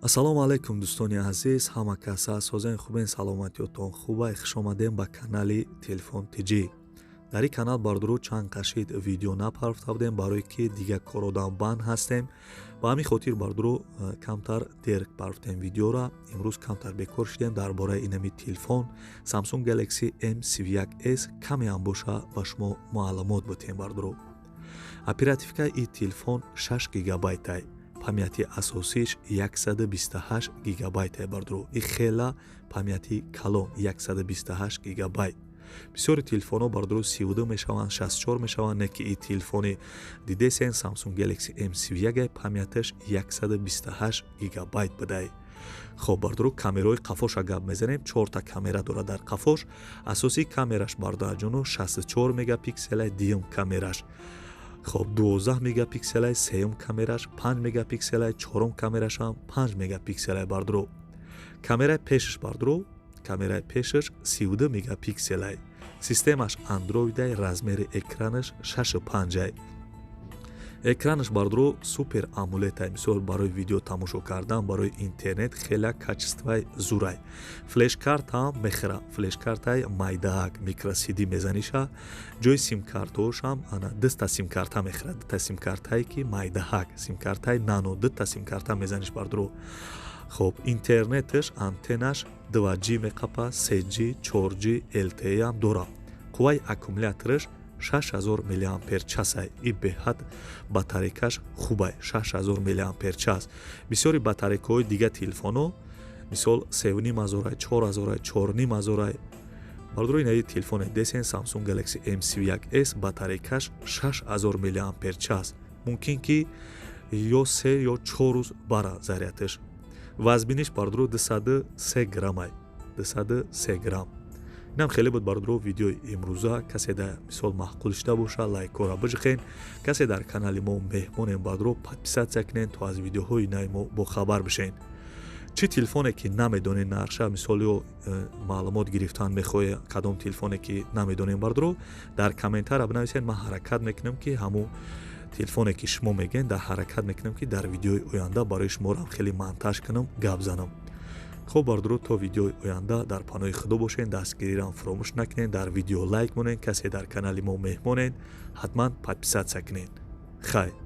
ассалому алайкум дӯстони азиз, ҳама кас аст, ҳозирин хубен, саломатиётон хуба, хушомадем ба канали Телефон Тиҷи. дар ин канал бардурӯ чанд қашид видео напарафта будем барое ки дига кородан банд ҳастем. ба ҳамин хотир бардурӯ камтар дер парафтем видеора. имрӯз камтар бекор шудем дар бораи инами телефон Samsung Galaxy M31s каме ҳам боша ба шумо маълумот будем бардурӯ. оперативкаи ин телефон 6 гигабайтай, памяти асосиш 128 гигабайт бардурӯ. ин хела памяти калон 128 гигабайт. бисёри телефонҳо бардурӯ 32 мешаванд, 64 мешаванд, не ки ин телефони дидесен Samsung Galaxy M31 памяташ 128 гигабайт будай. хоб бардурӯ камераи қафоша гап мезанем. 4 та камера дорад дар қафош. асосии камераш бардуаҷону 64 мегапикселай дуюм камераш. хоб 12 мегапикселай сеюм камераш, 5 мегапикселай чорум камераш ҳам 5 мегапикселай бардурӯ. камераи пешаш бардурӯ, камераи пешаш 32 мегапикселай. системаш андроидай, размери экранаш 6.5. экранаш бардурӯ супер амулетай, мисол барои видео тамошо кардан, барои интернет хела качестваи зурай. флеш-картаам мехӯра, флеш-картаи майдаак микросиди мезаниша, ҷои сим-картаошам ана дута сим-карта мехӯра, дута сим-картае ки майдаак, сим-картаи нано, дута сим-карта мезаниш бардурӯ. хоб интернеташ антеннаш 2G меқапа, 3G, 4G, LTE ам дора. қувваи аккумулятораш 6000 мАч. ин беҳад батарейкаш хубай, 6000 мАч. бисёри батарейкаҳои дига телефонҳо мисол 3500, 4000, 4500 бардурӯ инаи телефони десен Samsung Galaxy M31s батарейкаш 6000 мАч. мумкин ки ё 3 ё 4 рӯз бара зарядаш. вазбиниш бардурӯ 203 граммай, 203 грамм. инам хеле буд бардурӯ видеои имрӯза. касе да мисол маъқул шуда боша лайкора бижихен, касе дар канали мо меҳмонем бардурӯ подписатсия кунен то аз видеоҳои нави мо бохабар бишен. чӣ телефоне ки намедонен нарша, мисол ё маълумот гирифтан мехоҳед, кадом телефоне ки намедонем бардурӯ дар комментария бинависен. ман ҳаракат мекунам ки ҳамун телефоне ки шумо мегӯед дар ҳаракат мекунам ки дар видеои оянда барои шумоам хеле монтаж кунам, гап занам. хоб бардурӯ то видеои оянда дар паноҳи худо бошен, дастгириам фуромӯш накунед, дар видео лайк монед, касе дар канали мо меҳмонед ҳатман подписатсия кунед. хайр.